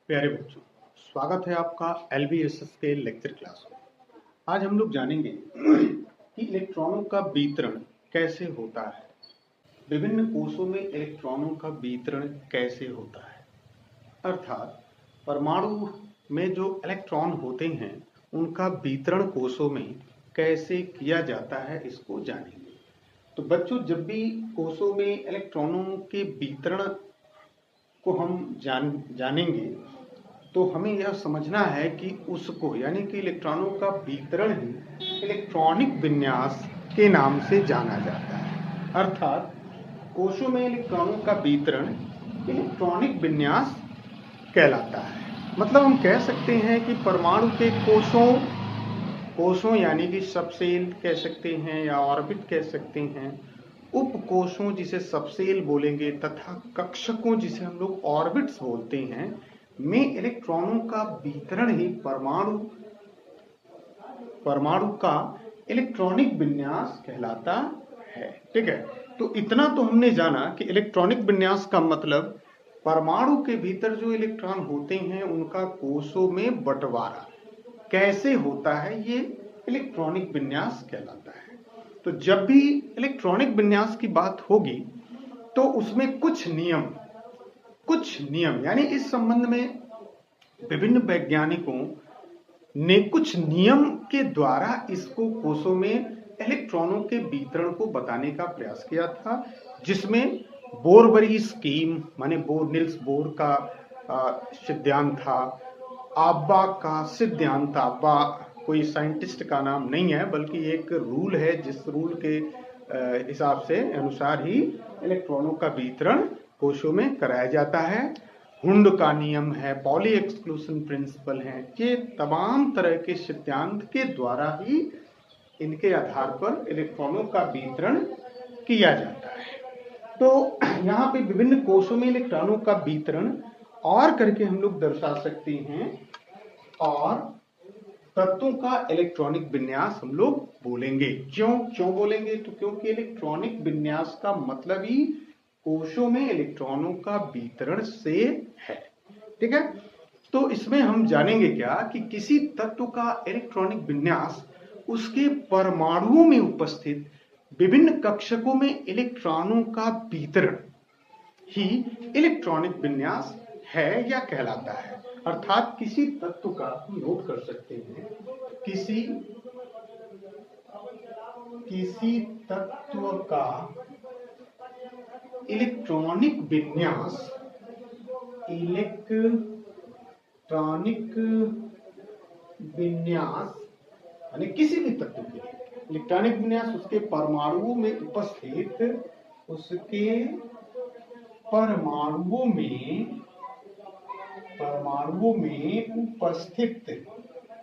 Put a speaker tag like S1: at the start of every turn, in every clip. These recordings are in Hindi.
S1: प्यारे बच्चों, स्वागत है आपका LBSS के लेक्चर क्लास में। आज हम लोग जानेंगे कि इलेक्ट्रॉनों का वितरण कैसे होता है। विभिन्न कोशों में इलेक्ट्रॉनों का वितरण कैसे होता है, अर्थात परमाणु में जो इलेक्ट्रॉन होते हैं उनका वितरण कोशों में कैसे किया जाता है, इसको जानेंगे। तो बच्चों, जब भी कोशों में इलेक्ट्रॉनों के वितरण को हम जानेंगे तो हमें यह समझना है कि उसको यानी कि इलेक्ट्रॉनों का वितरण ही इलेक्ट्रॉनिक विन्यास के नाम से जाना जाता है। अर्थात कोशों में इलेक्ट्रॉनों का वितरण इलेक्ट्रॉनिक विन्यास कहलाता है। मतलब हम कह सकते हैं कि परमाणु के कोशों यानी कि सबसेल कह सकते हैं या ऑर्बिट कह सकते हैं, उपकोशों जिसे सबसेल बोलेंगे तथा कक्षकों जिसे हम लोग ऑर्बिट्स बोलते हैं में इलेक्ट्रॉनों का वितरण ही परमाणु का इलेक्ट्रॉनिक विन्यास कहलाता है। ठीक है, तो इतना तो हमने जाना कि इलेक्ट्रॉनिक विन्यास का मतलब परमाणु के भीतर जो इलेक्ट्रॉन होते हैं उनका कोशों में बंटवारा कैसे होता है, ये इलेक्ट्रॉनिक विन्यास कहलाता है। तो जब भी इलेक्ट्रॉनिक विन्यास की बात होगी तो उसमें कुछ नियम यानी इस संबंध में विभिन्न वैज्ञानिकों ने कुछ नियम के द्वारा इसको कोशों में इलेक्ट्रॉनों के वितरण को बताने का प्रयास किया था, जिसमें बोरबरी स्कीम माने नील्स बोर का सिद्धांत था, आब्बा का सिद्धांत था। आब्बा कोई साइंटिस्ट का नाम नहीं है बल्कि एक रूल है, जिस रूल के हिसाब से अनुसार ही इलेक्ट्रॉनों का वितरण कोशों में कराया जाता है। हुंड का नियम है, पॉली एक्सक्लूशन प्रिंसिपल है, ये तमाम तरह के सिद्धांत के द्वारा ही इनके आधार पर इलेक्ट्रॉनों का वितरण किया जाता है। तो यहाँ पे विभिन्न कोशों में इलेक्ट्रॉनों का वितरण और करके हम लोग दर्शा सकते हैं, और तत्वों का इलेक्ट्रॉनिक विन्यास हम लोग बोलेंगे। क्यों बोलेंगे? तो क्योंकि इलेक्ट्रॉनिक विन्यास का मतलब ही कोशों में इलेक्ट्रॉनों का वितरण से है। ठीक है, तो इसमें हम जानेंगे क्या कि किसी तत्व का इलेक्ट्रॉनिक विन्यास उसके परमाणुओं में उपस्थित विभिन्न कक्षकों में इलेक्ट्रॉनों का वितरण ही इलेक्ट्रॉनिक विन्यास है या कहलाता है। अर्थात किसी तत्व का नोट कर सकते हैं, किसी तत्व का इलेक्ट्रॉनिक विन्यास यानी किसी भी तत्व के इलेक्ट्रॉनिक विन्यास उसके परमाणुओं में उपस्थित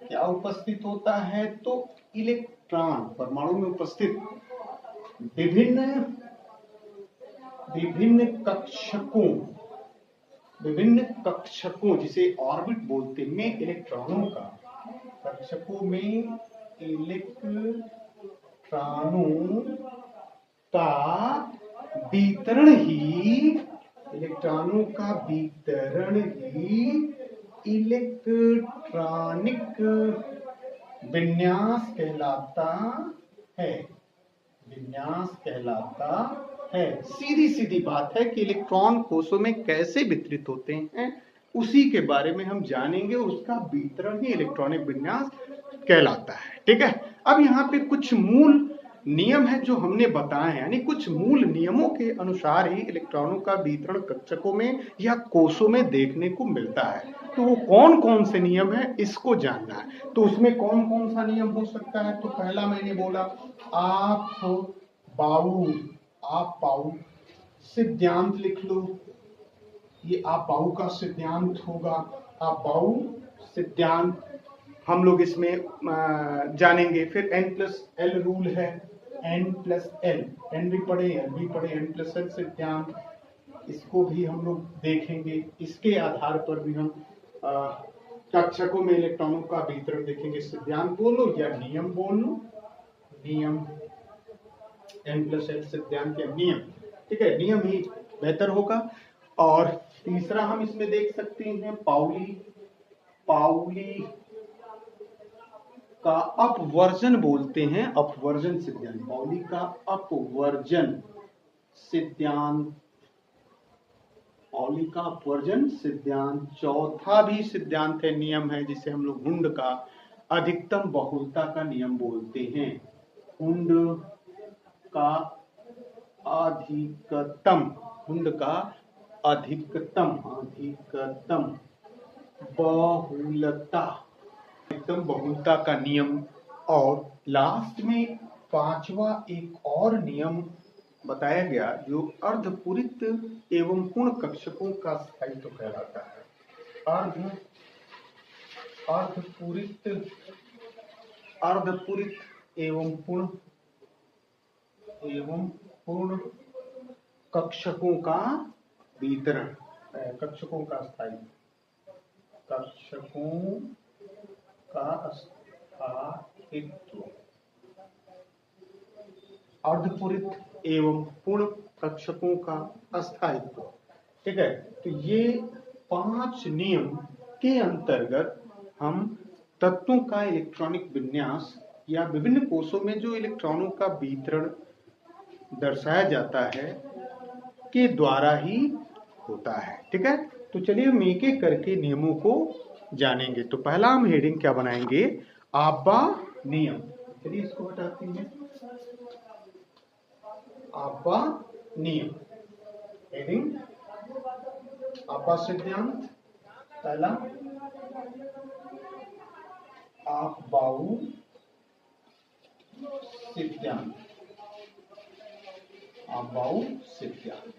S1: क्या उपस्थित होता है? तो इलेक्ट्रॉन परमाणु में उपस्थित विभिन्न कक्षकों जिसे ऑर्बिट बोलते हैं में इलेक्ट्रॉनों का कक्षकों में इलेक्ट्रॉनों का वितरण ही इलेक्ट्रॉनिक विन्यास कहलाता है। सीधी बात है कि इलेक्ट्रॉन कोशों में कैसे वितरित होते हैं उसी के बारे में हम जानेंगे, उसका वितरण ही इलेक्ट्रॉनिक विन्यास कहलाता है। ठीक है, अब यहाँ पे कुछ मूल नियम है जो हमने बताए हैं, यानी कुछ मूल नियमों के अनुसार ही इलेक्ट्रॉनों का वितरण कक्षकों में या कोशों में देखने को मिलता है। तो वो कौन कौन से नियम है इसको जानना है। तो उसमें कौन कौन सा नियम हो सकता है? तो पहला मैंने बोला आप बाउ सिद्धांत लिख लो, ये आप बाउ का सिद्धांत होगा। आप बाउ सिद्धांत हम लोग इसमें जानेंगे। फिर N+L रूल है, N+L, N भी पढ़े L भी पढ़े, N+L सिद्धांत, इसको भी हम लोग देखेंगे। इसके आधार पर भी हम कक्षकों में इलेक्ट्रॉनों का वितरण देखेंगे। सिद्धांत बोलो या नियम बोलो, नियम N+L सिद्धांत या नियम। ठीक है, नियम ही बेहतर होगा। और तीसरा हम इसमें देख सकते हैं पाउली का अपवर्जन बोलते हैं, अपवर्जन सिद्धांत, पाउली का अपवर्जन सिद्धांत, पाउली का अपवर्जन सिद्धांत। चौथा भी सिद्धांत है, नियम है, जिसे हम लोग हुंड का अधिकतम बहुलता का नियम बोलते हैं। हुंड का अधिकतम, हुंड का अधिकतम बहुलता, एकदम बहुलता का नियम। और लास्ट में पांचवा एक और नियम बताया गया जो अर्धपूरित एवं पूर्ण कक्षकों का स्थायित्व कहलाता है। अर्धपूरित एवं पूर्ण कक्षकों का वितरण, कक्षकों का स्थायित्व, कक्षकों का स्थायित्व, अर्धपूरित एवं पूर्ण कक्षकों का अस्थायित्व। ठीक है, तो ये 5 नियम के अंतर्गत हम तत्वों का इलेक्ट्रॉनिक विन्यास या विभिन्न कोषों में जो इलेक्ट्रॉनों का वितरण दर्शाया जाता है के द्वारा ही होता है। ठीक है, तो चलिए हम एक एक करके नियमों को जानेंगे। तो पहला हम हेडिंग क्या बनाएंगे, आब्बा नियम। चलिए इसको हटाते हैं, आब्बा नियम। हेडिंग आब्बा सिद्धांत, पहला आब्बाऊ सिद्धांत, आब्बाऊ सिद्धांत।